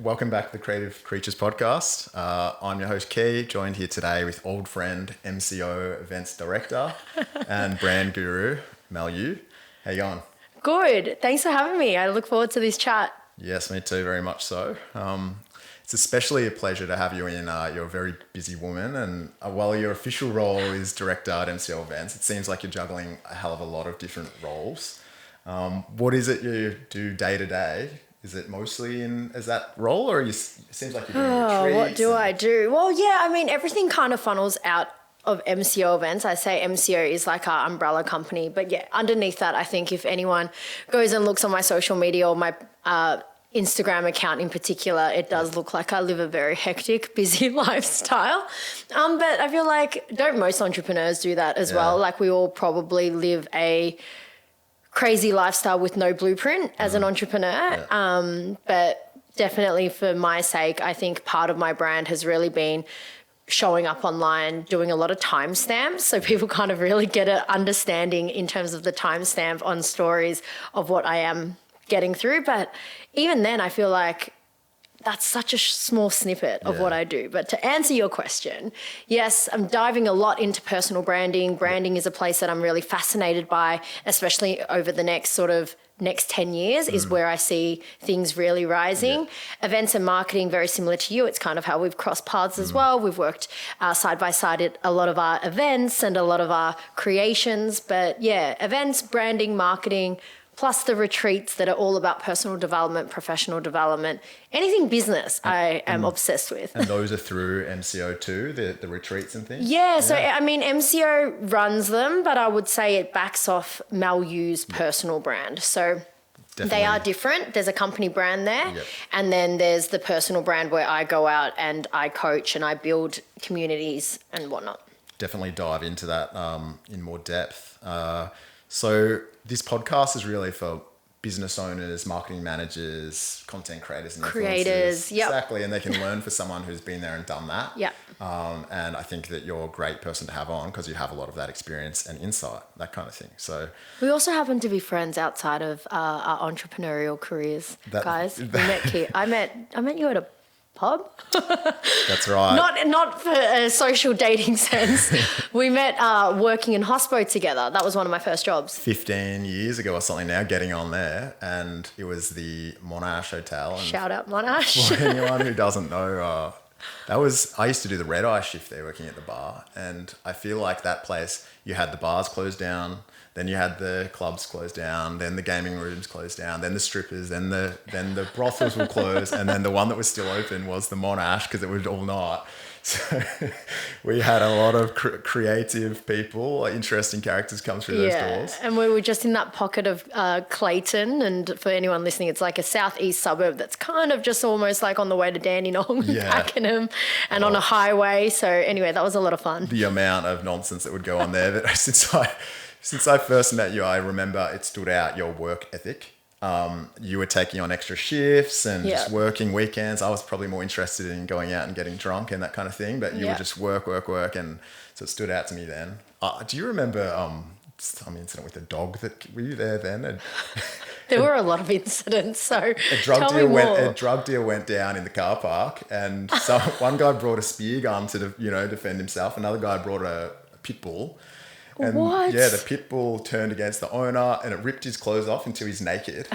welcome back to the Creative Creatures podcast. I'm your host, Key, joined here today with old friend, MCO Events Director and brand guru, Mel Yu. How you going? Good. Thanks for having me. I look forward to this chat. Yes, me too, very much so. It's especially a pleasure to have you in. You're a very busy woman, and while your official role is Director at MCO Events, it seems like you're juggling a hell of a lot of different roles. What is it you do day to day? Is it mostly as that role, or it seems like you're doing retreats? What do I do? Well, yeah, I mean, everything kind of funnels out of MCO Events. I say MCO is like our umbrella company, but yeah, underneath that, I think if anyone goes and looks on my social media or my Instagram account in particular, it does look like I live a very hectic, busy lifestyle. But I feel like, don't most entrepreneurs do that as well? Like we all probably live a crazy lifestyle with no blueprint as an entrepreneur. But definitely for my sake, I think part of my brand has really been showing up online, doing a lot of timestamps. So people kind of really get an understanding in terms of the timestamp on stories of what I am getting through. But even then, I feel like that's such a small snippet of what I do. But to answer your question, yes, I'm diving a lot into personal branding. Branding is a place that I'm really fascinated by, especially over the next 10 years is where I see things really rising. Events and marketing, very similar to you. It's kind of how we've crossed paths as well. We've worked side by side at a lot of our events and a lot of our creations. But yeah, events, branding, marketing, plus the retreats that are all about personal development, professional development, anything business I am obsessed with. And those are through MCO too, the retreats and things? Yeah, so I mean, MCO runs them, but I would say it backs off Mel Yu's personal brand. So they are different. There's a company brand there, and then there's the personal brand where I go out and I coach and I build communities and whatnot. Definitely dive into that in more depth. So this podcast is really for business owners, marketing managers, content creators and creators. Influencers. Exactly. And they can learn for someone who's been there and done that. Yeah. And I think that you're a great person to have on because you have a lot of that experience and insight, that kind of thing. So we also happen to be friends outside of our entrepreneurial careers, guys. We met here. I met you at a pub. That's right. Not for a social dating sense. We met working in hospo together. That was one of my first jobs. 15 years ago or something now, getting on there. And it was the Monash Hotel. And shout out Monash. For anyone who doesn't know, I used to do the red eye shift there working at the bar. And I feel like that place, you had the bars closed down, then you had the clubs closed down, then the gaming rooms closed down, then the strippers, then the brothels were closed, and then the one that was still open was the Monash because it was all night. So we had a lot of creative people, interesting characters come through those doors. And we were just in that pocket of Clayton, and for anyone listening, it's like a southeast suburb that's kind of just almost like on the way to Dandenong and Pakenham and on a highway. So anyway, that was a lot of fun. The amount of nonsense that would go on there. But since I first met you, I remember it stood out, your work ethic. You were taking on extra shifts and just working weekends. I was probably more interested in going out and getting drunk and that kind of thing, but you would just work. And so it stood out to me then. Do you remember some incident with a dog were you there then? There were a lot of incidents, so a drug deal went down in the car park, and so one guy brought a spear gun to defend himself. Another guy brought a pit bull. And what? Yeah, the pit bull turned against the owner and it ripped his clothes off until he's naked.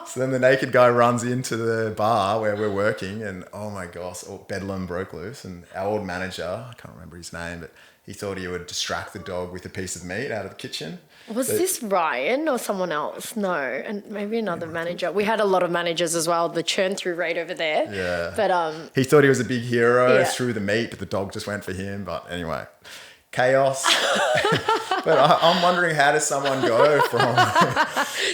So then the naked guy runs into the bar where we're working and oh my gosh, bedlam broke loose. And our old manager, I can't remember his name, but he thought he would distract the dog with a piece of meat out of the kitchen. Was this Ryan or someone else? No, and maybe another manager. We had a lot of managers as well, the churn through rate over there. Yeah. But he thought he was a big hero, threw the meat, but the dog just went for him. But anyway. Chaos. But I'm wondering, how does someone go from...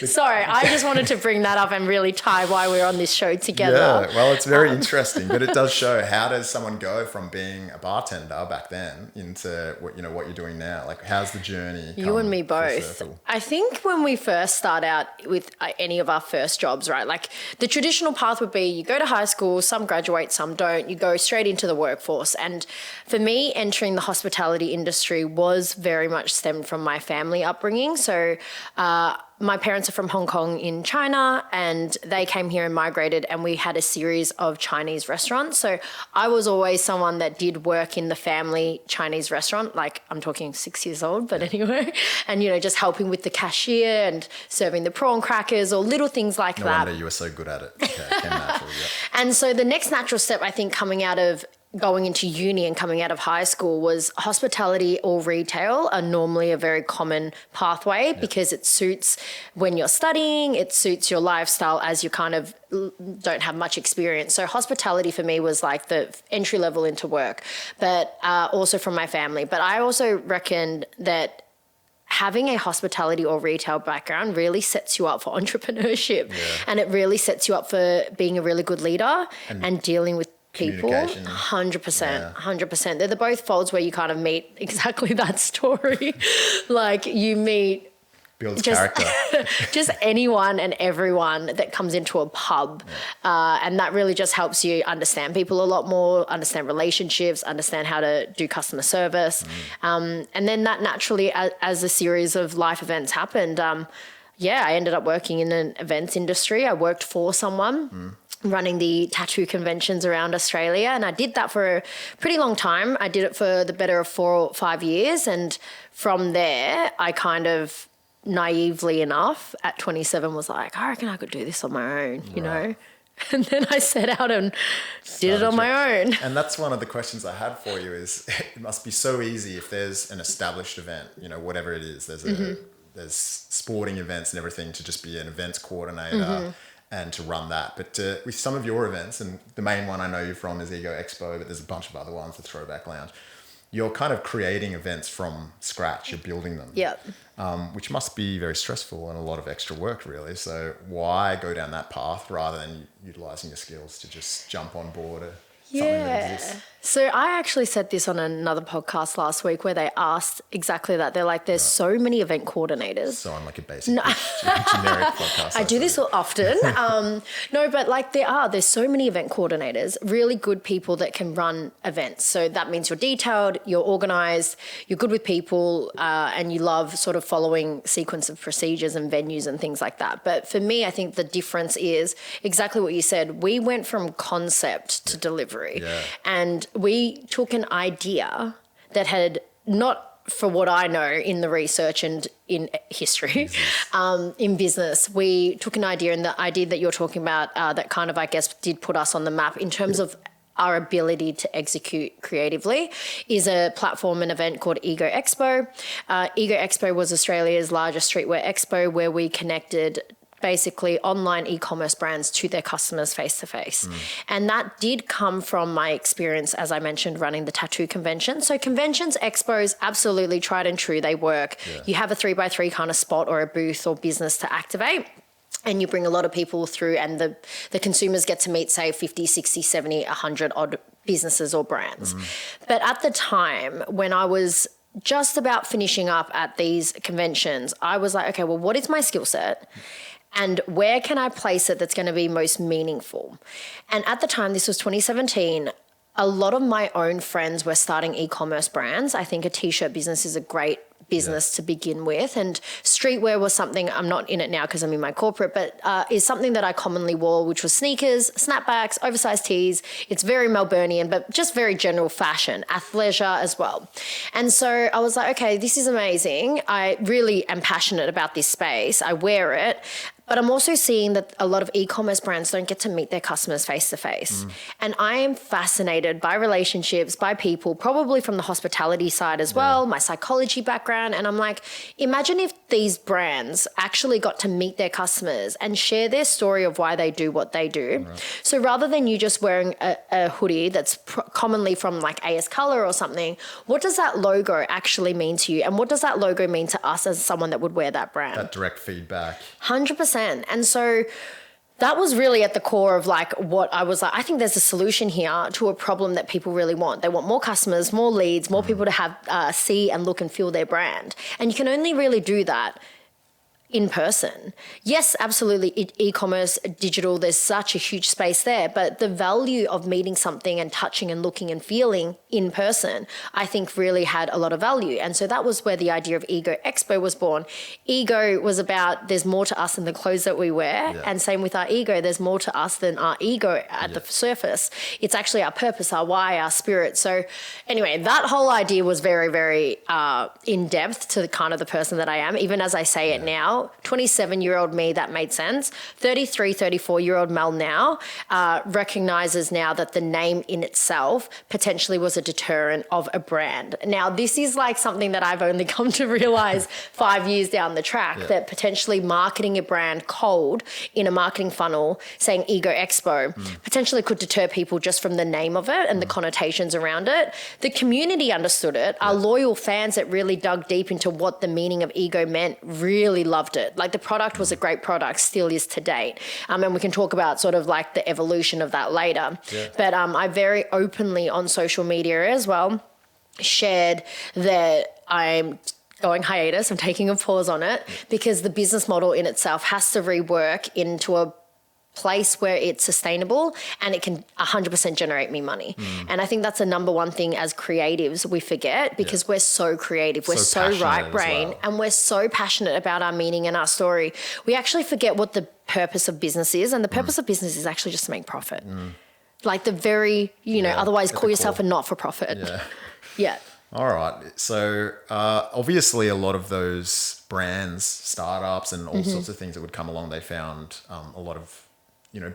Sorry, I just wanted to bring that up and really tie why we're on this show together. Yeah, well, it's very interesting, but it does show how does someone go from being a bartender back then into what you're doing now? Like, how's the journey? You and me both. I think when we first start out with any of our first jobs, right, like the traditional path would be you go to high school, some graduate, some don't, you go straight into the workforce. And for me, entering the hospitality industry industry was very much stemmed from my family upbringing. So my parents are from Hong Kong in China, and they came here and migrated, and we had a series of Chinese restaurants. So I was always someone that did work in the family Chinese restaurant, like I'm talking 6 years old, but anyway, and, just helping with the cashier and serving the prawn crackers or little things like that. No wonder you were so good at it. Okay, it came naturally, yeah. And so the next natural step, I think, coming out of going into uni and coming out of high school was hospitality or retail are normally a very common pathway because it suits when you're studying, it suits your lifestyle as you kind of don't have much experience. So hospitality for me was like the entry level into work, but also from my family. But I also reckon that having a hospitality or retail background really sets you up for entrepreneurship, and it really sets you up for being a really good leader and dealing with people. 100%. They're the both folds where you kind of meet exactly that story. Like you meet builds character. Just anyone and everyone that comes into a pub. And that really just helps you understand people a lot more, understand relationships, understand how to do customer service. And then that naturally, as a series of life events happened, I ended up working in an events industry. I worked for someone running the tattoo conventions around Australia. And I did that for a pretty long time. I did it for the better of 4 or 5 years. And from there, I kind of naively enough at 27 was like, I reckon I could do this on my own, you know? And then I set out and did it on my own. And that's one of the questions I had for you is it must be so easy if there's an established event, whatever it is, there's sporting events and everything, to just be an events coordinator and to run that. But with some of your events, and the main one I know you from is Ego Expo, but there's a bunch of other ones, the Throwback Lounge. You're kind of creating events from scratch. You're building them. Yep. Which must be very stressful and a lot of extra work, really. So why go down that path rather than utilising your skills to just jump on board something that exists? So I actually said this on another podcast last week where they asked exactly that. They're like, there's so many event coordinators. So I'm like a basic generic podcast. I do this often. No, but like there's so many event coordinators, really good people that can run events. So that means you're detailed, you're organised, you're good with people, and you love sort of following sequence of procedures and venues and things like that. But for me, I think the difference is exactly what you said. We went from concept to delivery. Yeah. And we took an idea that had not, for what I know in the research and in history, in business, we took an idea, and the idea that you're talking about that kind of, I guess, did put us on the map in terms of our ability to execute creatively is a platform and event called Ego Expo. Ego Expo was Australia's largest streetwear expo where we connected basically online e-commerce brands to their customers face to face. And that did come from my experience, as I mentioned, running the tattoo convention. So conventions, expos, absolutely tried and true, they work. Yeah. You have a 3x3 kind of spot or a booth or business to activate, and you bring a lot of people through, and the consumers get to meet, say, 50, 60, 70, 100 odd businesses or brands. But at the time when I was just about finishing up at these conventions, I was like, okay, well, what is my skill set? And where can I place it that's going to be most meaningful? And at the time, this was 2017, a lot of my own friends were starting e-commerce brands. I think a t-shirt business is a great business to begin with. And streetwear was something, I'm not in it now because I'm in my corporate, but is something that I commonly wore, which was sneakers, snapbacks, oversized tees. It's very Melbourneian, but just very general fashion, athleisure as well. And so I was like, okay, this is amazing. I really am passionate about this space. I wear it. But I'm also seeing that a lot of e-commerce brands don't get to meet their customers face to face. And I am fascinated by relationships, by people, probably from the hospitality side as well, my psychology background. And I'm like, imagine if these brands actually got to meet their customers and share their story of why they do what they do. So rather than you just wearing a hoodie that's commonly from like AS Color or something, what does that logo actually mean to you? And what does that logo mean to us as someone that would wear that brand? That direct feedback. 100%. And so that was really at the core of like what I was like, I think there's a solution here to a problem that people really want. They want more customers, more leads, more people to have see and look and feel their brand. And you can only really do that in person. Yes, absolutely. E-commerce, digital, there's such a huge space there, but the value of meeting something and touching and looking and feeling in person, I think really had a lot of value. And so that was where the idea of Ego Expo was born. Ego was about there's more to us than the clothes that we wear. Yeah. And same with our ego, there's more to us than our ego at the surface. It's actually our purpose, our why, our spirit. So anyway, that whole idea was very, very in depth to the kind of the person that I am. Even as I say it now, 27-year-old me, that made sense. 33, 34-year-old Mel now recognizes now that the name in itself potentially was a deterrent of a brand. Now, this is like something that I've only come to realize 5 years down the track, that potentially marketing a brand cold in a marketing funnel, saying Ego Expo, potentially could deter people just from the name of it and the connotations around it. The community understood it. Our loyal fans that really dug deep into what the meaning of ego meant really loved it. Like the product was a great product, still is to date. And we can talk about sort of like the evolution of that later. Yeah. But I very openly on social media as well shared that I'm going hiatus, I'm taking a pause on it because the business model in itself has to rework into a place where it's sustainable and it can 100% generate me money. And I think that's the number one thing as creatives we forget because we're so creative, we're so right brain and we're so passionate about our meaning and our story. We actually forget what the purpose of business is, and the purpose of business is actually just to make profit. Like the very, otherwise call yourself a not-for-profit. Yeah. All right. So obviously a lot of those brands, startups and all sorts of things that would come along, they found a lot of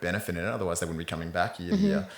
benefit in it. Otherwise, they wouldn't be coming back year to year.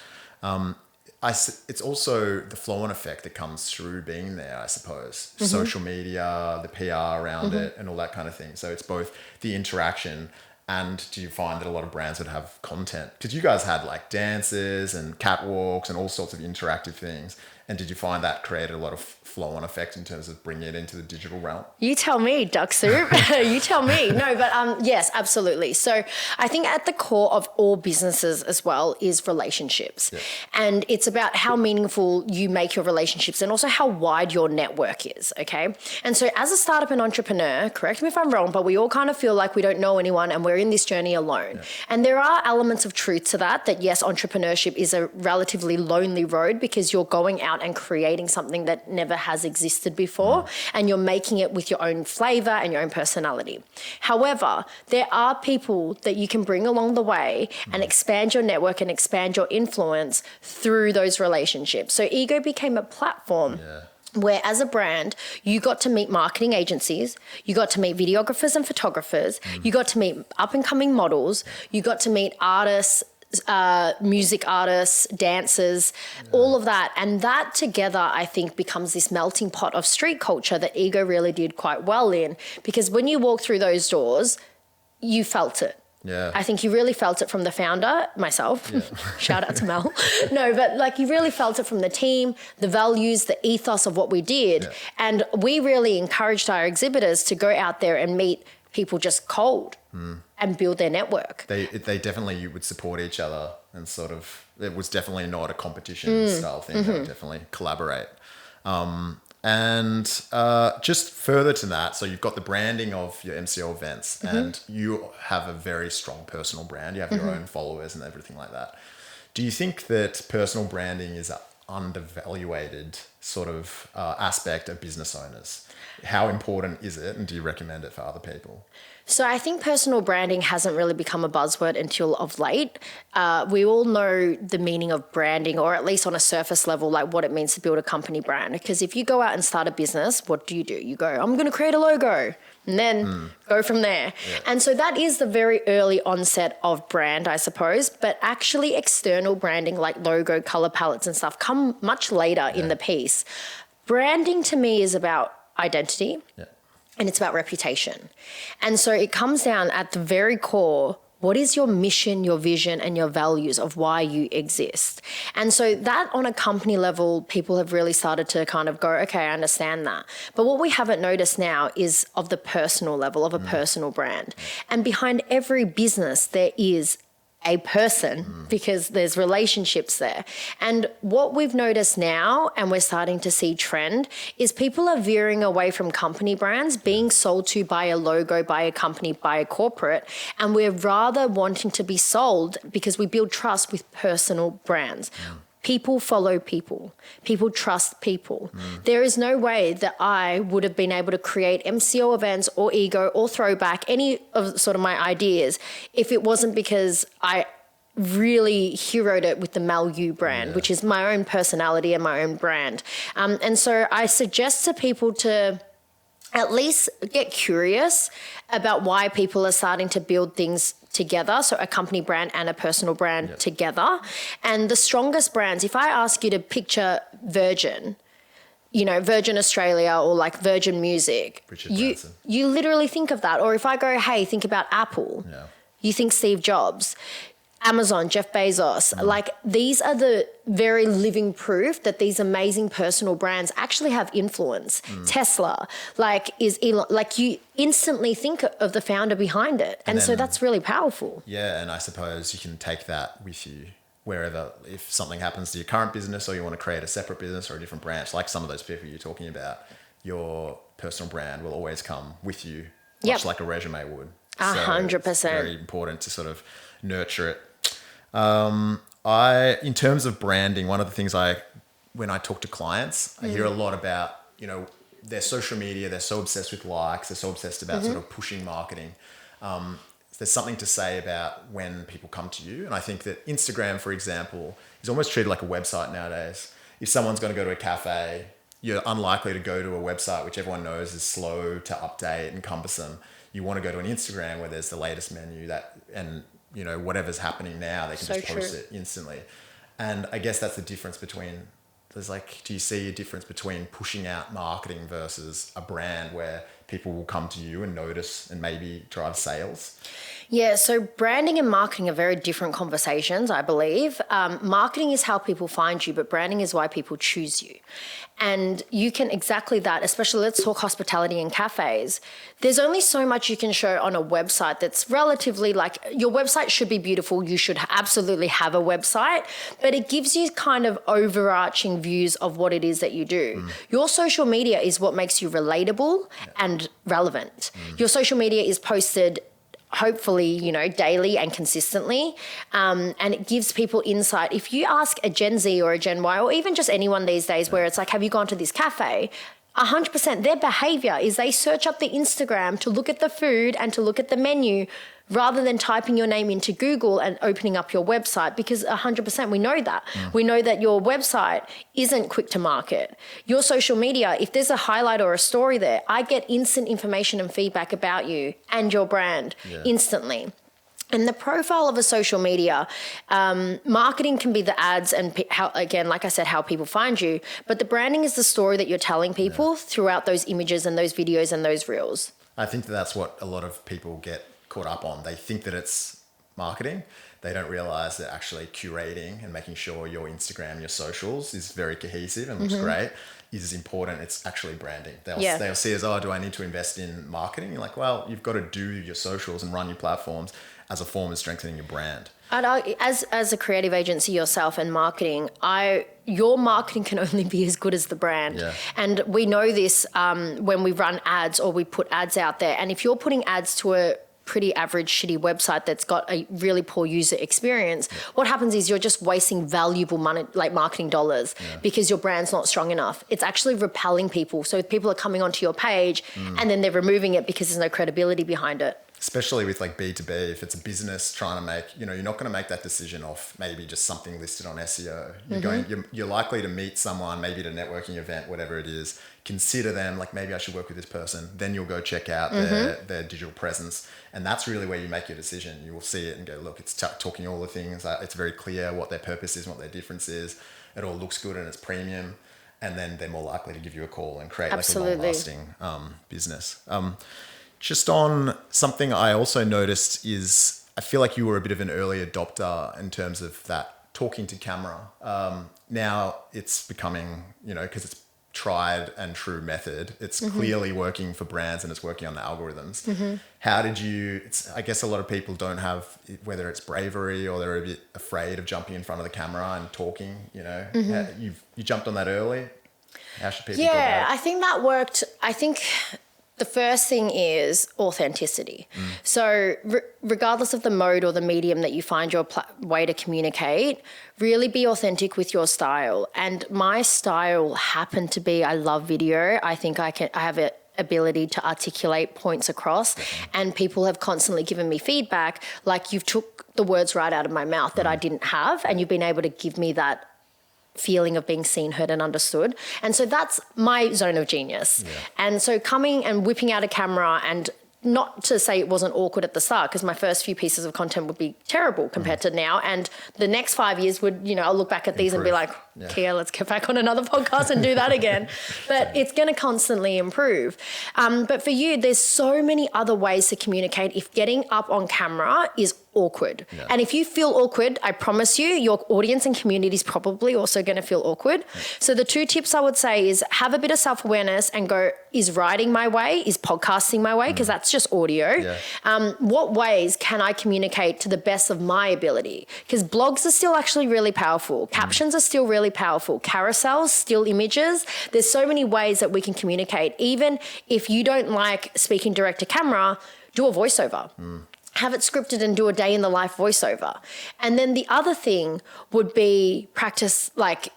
It's also the flow-on effect that comes through being there, I suppose. Social media, the PR around it, and all that kind of thing. So it's both the interaction and do you find that a lot of brands would have content? Because you guys had like dances and catwalks and all sorts of interactive things. And did you find that created a lot of flow-on effect in terms of bringing it into the digital realm? You tell me, Duck Soup. You tell me. No, but yes, absolutely. So I think at the core of all businesses as well is relationships. Yeah. And it's about how meaningful you make your relationships and also how wide your network is, okay? And so as a startup and entrepreneur, correct me if I'm wrong, but we all kind of feel like we don't know anyone and we're in this journey alone. Yeah. And there are elements of truth to that yes, entrepreneurship is a relatively lonely road because you're going out and creating something that never has existed before and you're making it with your own flavor and your own personality. However, there are people that you can bring along the way and expand your network and expand your influence through those relationships. So Ego became a platform where as a brand, you got to meet marketing agencies, you got to meet videographers and photographers, you got to meet up and coming models, you got to meet artists, music artists, dancers, all of that. And that together, I think, becomes this melting pot of street culture that Ego really did quite well in. Because when you walk through those doors, you felt it. Yeah. I think you really felt it from the founder, myself. Yeah. Shout out to Mel. No, but like you really felt it from the team, the values, the ethos of what we did. Yeah. And we really encouraged our exhibitors to go out there and meet people just cold and build their network. They definitely would support each other and sort of, it was definitely not a competition style thing. They would definitely collaborate. And just further to that, so you've got the branding of your MCO events and you have a very strong personal brand. You have your own followers and everything like that. Do you think that personal branding is an undervaluated sort of aspect of business owners? How important is it and do you recommend it for other people? So I think personal branding hasn't really become a buzzword until of late. We all know the meaning of branding, or at least on a surface level, like what it means to build a company brand. Because if you go out and start a business, what do? You go, I'm going to create a logo and then go from there. Yeah. And so that is the very early onset of brand, I suppose. But actually external branding like logo, color palettes and stuff come much later in the piece. Branding to me is about identity. Yeah. And it's about reputation. And so it comes down at the very core, what is your mission, your vision, and your values of why you exist? And so that on a company level, people have really started to kind of go, okay, I understand that. But what we haven't noticed now is of the personal level of a personal brand. And behind every business, there is a person because there's relationships there. And what we've noticed now, and we're starting to see trend, is people are veering away from company brands being sold to by a logo, by a company, by a corporate. And we're rather wanting to be sold because we build trust with personal brands. People follow people. People trust people. There is no way that I would have been able to create MCO events or Ego or Throwback, any of sort of my ideas, if it wasn't because I really heroed it with the Mel Yu brand, which is my own personality and my own brand. And so I suggest to people to at least get curious about why people are starting to build things together, so a company brand and a personal brand together. And the strongest brands, if I ask you to picture Virgin, Virgin Australia or like Virgin Music, you literally think of that. Or if I go, hey, think about Apple, you think Steve Jobs. Amazon, Jeff Bezos, like these are the very living proof that these amazing personal brands actually have influence. Tesla, like is Elon, like you instantly think of the founder behind it. And so that's really powerful. Yeah. And I suppose you can take that with you wherever, if something happens to your current business or you want to create a separate business or a different branch, like some of those people you're talking about, your personal brand will always come with you, much like a resume would. 100%. It's very important to sort of nurture it. In terms of branding, one of the things when I talk to clients, I hear a lot about, their social media, they're so obsessed with likes, they're so obsessed about sort of pushing marketing. There's something to say about when people come to you. And I think that Instagram, for example, is almost treated like a website nowadays. If someone's going to go to a cafe, you're unlikely to go to a website, which everyone knows is slow to update and cumbersome. You want to go to an Instagram where there's the latest menu and whatever's happening now, they can just post it instantly. And I guess that's the difference between, do you see a difference between pushing out marketing versus a brand where people will come to you and notice and maybe drive sales? Yeah, so branding and marketing are very different conversations, I believe. Marketing is how people find you, but branding is why people choose you. And you can exactly that, especially let's talk hospitality and cafes. There's only so much you can show on a website that's relatively like, your website should be beautiful. You should absolutely have a website, but it gives you kind of overarching views of what it is that you do. Your social media is what makes you relatable and relevant. Your social media is posted hopefully, daily and consistently. And it gives people insight. If you ask a Gen Z or a Gen Y, or even just anyone these days where it's like, have you gone to this cafe? 100% their behavior is they search up the Instagram to look at the food and to look at the menu rather than typing your name into Google and opening up your website, because 100% we know that. We know that your website isn't quick to market. Your social media, if there's a highlight or a story there, I get instant information and feedback about you and your brand instantly. And the profile of a social media, marketing can be the ads and how, again, like I said, how people find you, but the branding is the story that you're telling people throughout those images and those videos and those reels. I think that's what a lot of people get caught up on. They think that it's marketing. They don't realize that actually curating and making sure your Instagram, your socials is very cohesive and looks great is important. It's actually branding. They'll see as, do I need to invest in marketing? You're like, well, you've got to do your socials and run your platforms as a form of strengthening your brand. As a creative agency yourself and marketing, your marketing can only be as good as the brand. Yeah. And we know this when we run ads or we put ads out there. And if you're putting ads to a pretty average shitty website that's got a really poor user experience, what happens is you're just wasting valuable money, like marketing dollars, because your brand's not strong enough. It's actually repelling people. So people are coming onto your page and then they're removing it because there's no credibility behind it. Especially with like B2B, if it's a business trying to make, you're not going to make that decision off maybe just something listed on SEO. You're likely to meet someone, maybe at a networking event, whatever it is, consider them like, maybe I should work with this person. Then you'll go check out their digital presence. And that's really where you make your decision. You will see it and go, look, it's talking all the things. It's very clear what their purpose is, what their difference is. It all looks good and it's premium. And then they're more likely to give you a call and create like a long-lasting business. Just on something I also noticed is I feel like you were a bit of an early adopter in terms of that talking to camera. Now it's becoming, because it's tried and true method. It's clearly working for brands and it's working on the algorithms. How did you, I guess a lot of people don't have, whether it's bravery or they're a bit afraid of jumping in front of the camera and talking, you know, you jumped on that early. How should people go about it? I think that worked. I think the first thing is authenticity. So regardless of the mode or the medium that you find your way to communicate, really be authentic with your style. And my style happened to be, I love video. I think I have an ability to articulate points across, and people have constantly given me feedback like, you've took the words right out of my mouth that I didn't have, and you've been able to give me that feeling of being seen, heard and understood. And so that's my zone of genius. And so coming and whipping out a camera, and not to say it wasn't awkward at the start, because my first few pieces of content would be terrible compared to now. And the next 5 years would, you know, I'll look back at these and be like, Kia, let's get back on another podcast and do that again. But it's going to constantly improve. But for you, there's so many other ways to communicate if getting up on camera is awkward. And if you feel awkward, I promise you, your audience and community is probably also going to feel awkward. So the 2 tips I would say is have a bit of self-awareness and go, is writing my way? Is podcasting my way? Because that's just audio. What ways can I communicate to the best of my ability? Because blogs are still actually really powerful. Captions are still really powerful. Carousels, still images. There's so many ways that we can communicate. Even if you don't like speaking direct to camera, do a voiceover. Have it scripted and do a day in the life voiceover. And then the other thing would be practice, like,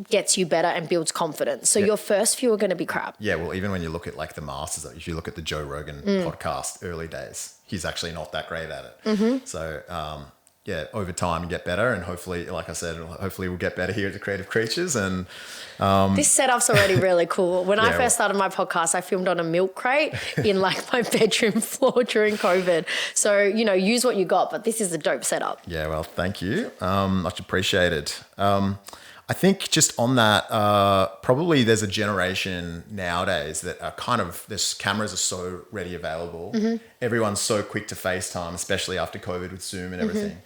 gets you better and builds confidence. So your first few are going to be crap. Yeah, well, even when you look at like the masters, if you look at the Joe Rogan podcast early days, he's actually not that great at it. So over time you get better, and hopefully, like I said, hopefully we'll get better here at the Creative Creatures. And this setup's already really cool. When I first started my podcast, I filmed on a milk crate in like my bedroom floor during COVID. So, you know, use what you got, but this is a dope setup. Yeah, well, thank you. Much appreciated. I think just on that, probably there's a generation nowadays that are kind of, this cameras are so ready available. Everyone's so quick to FaceTime, especially after COVID with Zoom and everything.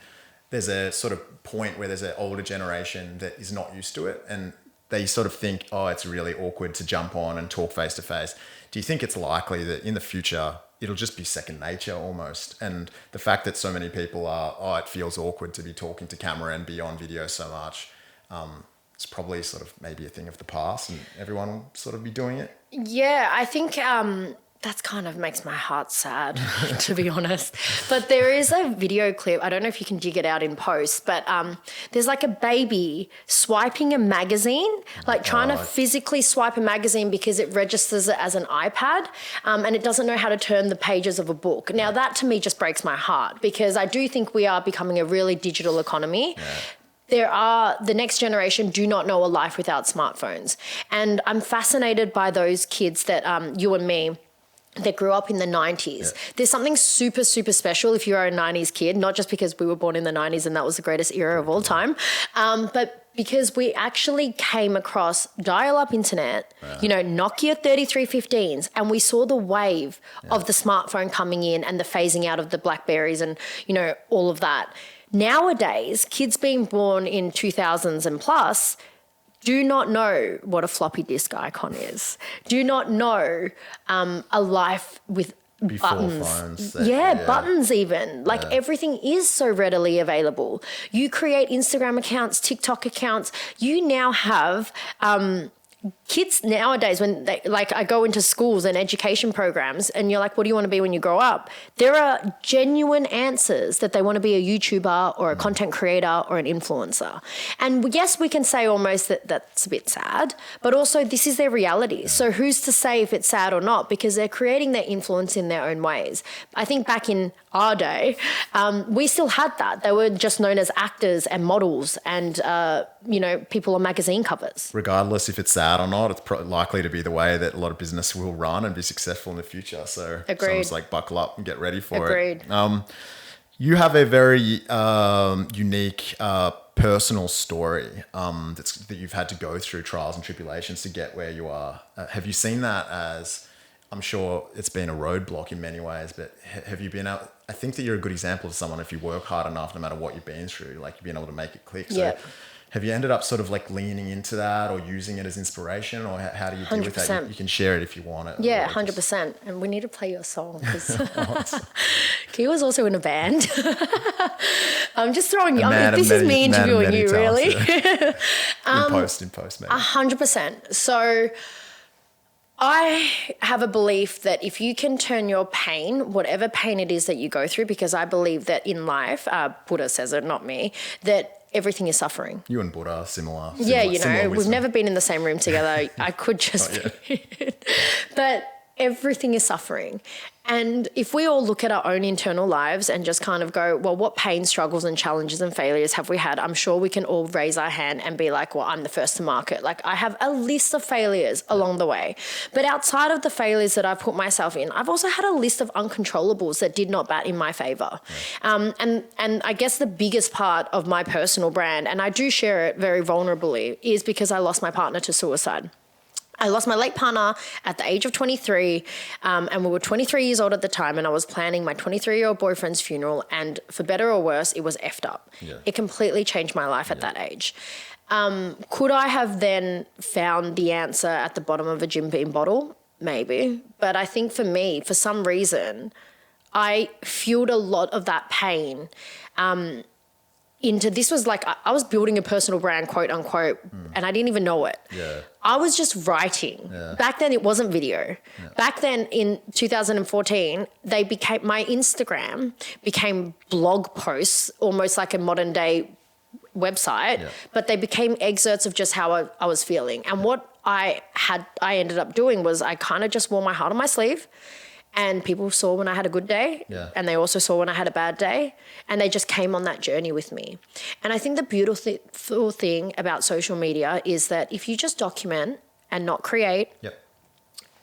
There's a sort of point where there's an older generation that is not used to it, and they sort of think, oh, it's really awkward to jump on and talk face to face. Do you think it's likely that in the future it'll just be second nature almost? And the fact that so many people are, oh, it feels awkward to be talking to camera and be on video so much, it's probably sort of maybe a thing of the past, and everyone will sort of be doing it. Yeah, I think that's kind of makes my heart sad, to be honest. But there is a video clip, I don't know if you can dig it out in post, but there's like a baby swiping a magazine, like trying to physically swipe a magazine because it registers it as an iPad, and it doesn't know how to turn the pages of a book. Now that to me just breaks my heart, because I do think we are becoming a really digital economy. The next generation do not know a life without smartphones. And I'm fascinated by those kids that you and me, that grew up in the 90s. There's something super, super special if you're a 90s kid, not just because we were born in the 90s and that was the greatest era of all time, but because we actually came across dial-up internet, you know, Nokia 3315s, and we saw the wave of the smartphone coming in and the phasing out of the Blackberries and, you know, all of that. Nowadays, kids being born in 2000s and plus do not know what a floppy disk icon is, do not know a life with before buttons. Phones. Buttons even. Like everything is so readily available. You create Instagram accounts, TikTok accounts. You now have kids nowadays, when they, like, I go into schools and education programs and you're like, what do you want to be when you grow up? There are genuine answers that they want to be a YouTuber or a content creator or an influencer. And yes, we can say almost that that's a bit sad, but also this is their reality. So who's to say if it's sad or not? Because they're creating their influence in their own ways. I think back in our day, we still had that. They were just known as actors and models and, you know, people on magazine covers. Regardless if it's sad or not, it's likely to be the way that a lot of business will run and be successful in the future. So someone's like, buckle up and get ready for it. You have a very unique personal story that you've had to go through trials and tribulations to get where you are. Have you seen that as, I'm sure it's been a roadblock in many ways, but have you been out? I think that you're a good example of someone, if you work hard enough, no matter what you've been through, like you've been able to make it click. So Have you ended up sort of like leaning into that or using it as inspiration, or how do you deal with that? 100%. You can share it if you want it. Yeah, or just- 100%. And we need to play your song because Kia was also in a band. I'm just throwing you. This is me interviewing you, really. Yeah. in post, maybe. 100%. So I have a belief that if you can turn your pain, whatever pain it is that you go through, because I believe that in life, Buddha says it, not me, that everything is suffering. You and Buddha are similar. Yeah, you know, similar we've wisdom. never been in the same room together. I could just but everything is suffering. And if we all look at our own internal lives and just kind of go, well, what pain, struggles and challenges and failures have we had? I'm sure we can all raise our hand and be like, well, I'm the first to market. Like I have a list of failures along the way. But outside of the failures that I've put myself in, I've also had a list of uncontrollables that did not bat in my favor. And I guess the biggest part of my personal brand, and I do share it very vulnerably, is because I lost my partner to suicide. I lost my late partner at the age of 23, and we were 23 years old at the time, and I was planning my 23-year-old boyfriend's funeral, and for better or worse, it was effed up. Yeah. It completely changed my life at that age. Could I have then found the answer at the bottom of a Jim Beam bottle? Maybe. But I think for me, for some reason, I fueled a lot of that pain into this was like I was building a personal brand, quote unquote, and I didn't even know it. Yeah. I was just writing. Yeah. Back then it wasn't video. Yeah. Back then in 2014, my Instagram became blog posts, almost like a modern day website, but they became excerpts of just how I was feeling. And what I ended up doing was I kind of just wore my heart on my sleeve. And people saw when I had a good day, and they also saw when I had a bad day, and they just came on that journey with me. And I think the beautiful thing about social media is that if you just document and not create,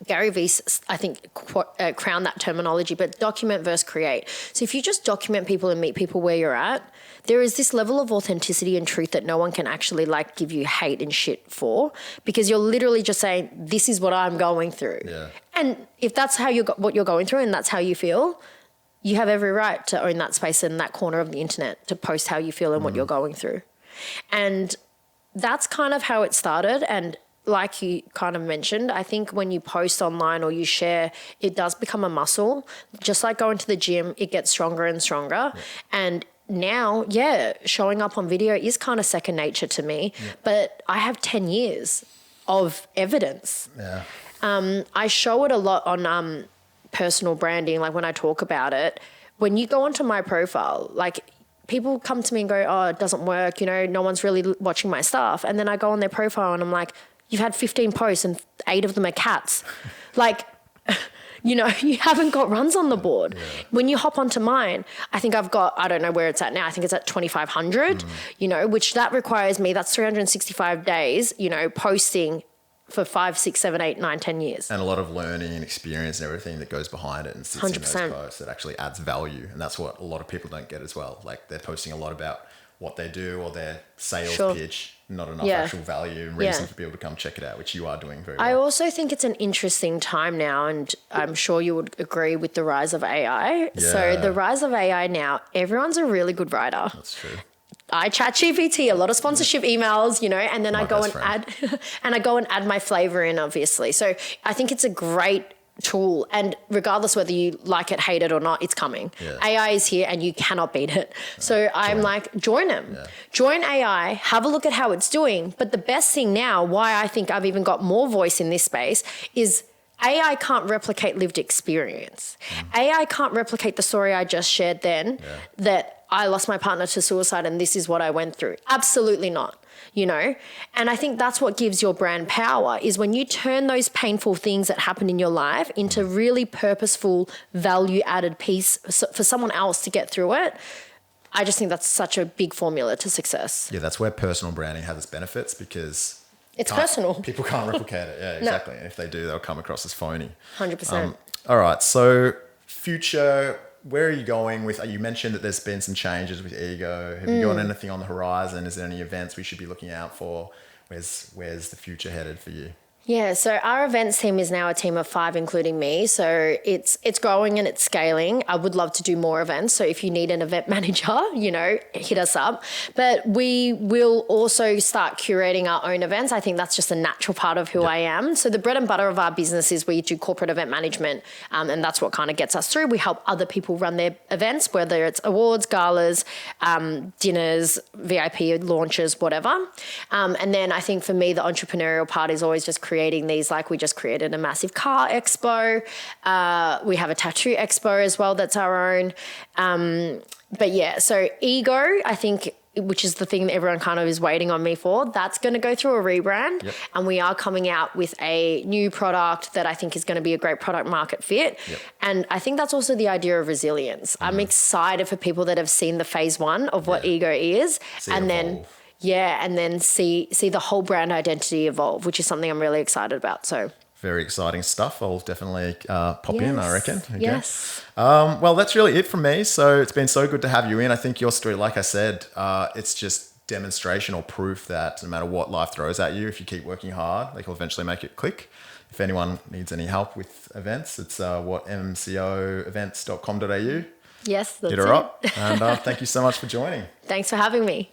Gary Vee, I think, crowned that terminology, but document versus create. So if you just document people and meet people where you're at, there is this level of authenticity and truth that no one can actually like give you hate and shit for, because you're literally just saying, this is what I'm going through. Yeah. And if that's what you're going through and that's how you feel, you have every right to own that space in that corner of the internet to post how you feel and what you're going through. And that's kind of how it started. And like you kind of mentioned, I think when you post online or you share, it does become a muscle. Just like going to the gym, it gets stronger and stronger. Yeah. And now, showing up on video is kind of second nature to me, but I have 10 years of evidence. Yeah. I show it a lot on personal branding, like when I talk about it. When you go onto my profile, like people come to me and go, oh, it doesn't work, you know, no one's really watching my stuff. And then I go on their profile and I'm like, you've had 15 posts and 8 of them are cats. Like, you know, you haven't got runs on the board. Yeah. When you hop onto mine, I think I've got, I don't know where it's at now. I think it's at 2,500, you know, which that requires me, that's 365 days, you know, posting for 5, 6, 7, 8, 9, 10 years. And a lot of learning and experience and everything that goes behind it and sits 100%. In those posts that actually adds value. And that's what a lot of people don't get as well. Like they're posting a lot about what they do or their sales pitch, not enough actual value and reason for people to come check it out, which you are doing very well. I also think it's an interesting time now, and I'm sure you would agree with the rise of AI. Yeah. So the rise of AI now, everyone's a really good writer. That's true. I chat GPT, a lot of sponsorship emails, you know, and then I go and add my flavor in, obviously. So I think it's a great tool, and regardless whether you like it, hate it or not, it's coming. Yeah. AI is here and you cannot beat it. So I'm like, join them. Yeah. Join AI, have a look at how it's doing. But the best thing now, why I think I've even got more voice in this space, is AI can't replicate lived experience. AI can't replicate the story I just shared then, that I lost my partner to suicide and this is what I went through. Absolutely not. You know, and I think that's what gives your brand power, is when you turn those painful things that happen in your life into really purposeful, value-added piece for someone else to get through it. I just think that's such a big formula to success. Yeah, that's where personal branding has its benefits, because it's personal. People can't replicate it. Yeah, exactly. No. And if they do, they'll come across as phony. 100%. All right. So future, where are you going with, you mentioned that there's been some changes with Ego. Have you got anything on the horizon? Is there any events we should be looking out for? Where's the future headed for you? Yeah, so our events team is now a team of 5, including me. So it's growing and it's scaling. I would love to do more events. So if you need an event manager, hit us up. But we will also start curating our own events. I think that's just a natural part of who I am. So the bread and butter of our business is we do corporate event management, and that's what kind of gets us through. We help other people run their events, whether it's awards, galas, dinners, VIP launches, whatever. And then I think for me, the entrepreneurial part is always just creating these, like we just created a massive car expo. We have a tattoo expo as well that's our own. But yeah, so Ego, I think, which is the thing that everyone kind of is waiting on me for, that's going to go through a rebrand. Yep. And we are coming out with a new product that I think is going to be a great product market fit. Yep. And I think that's also the idea of resilience. I'm excited for people that have seen the phase 1 of what Ego is. And then see the whole brand identity evolve, which is something I'm really excited about. So very exciting stuff. I'll definitely pop in, I reckon. Okay. Yes. Well, that's really it from me. So it's been so good to have you in. I think your story, like I said, it's just demonstration or proof that no matter what life throws at you, if you keep working hard, like, you'll eventually make it click. If anyone needs any help with events, it's mcoevents.com.au. Yes, that's Hit her up. And thank you so much for joining. Thanks for having me.